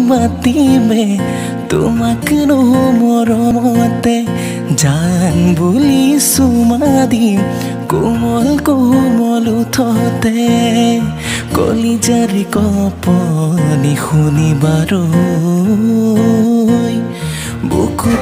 মাতিমে তোমাক নো মৰমতে জান বুলি চুমা দিম কোমল কোমল উঠতে কলিজাৰি কপনি শুনিবাৰো বুকুত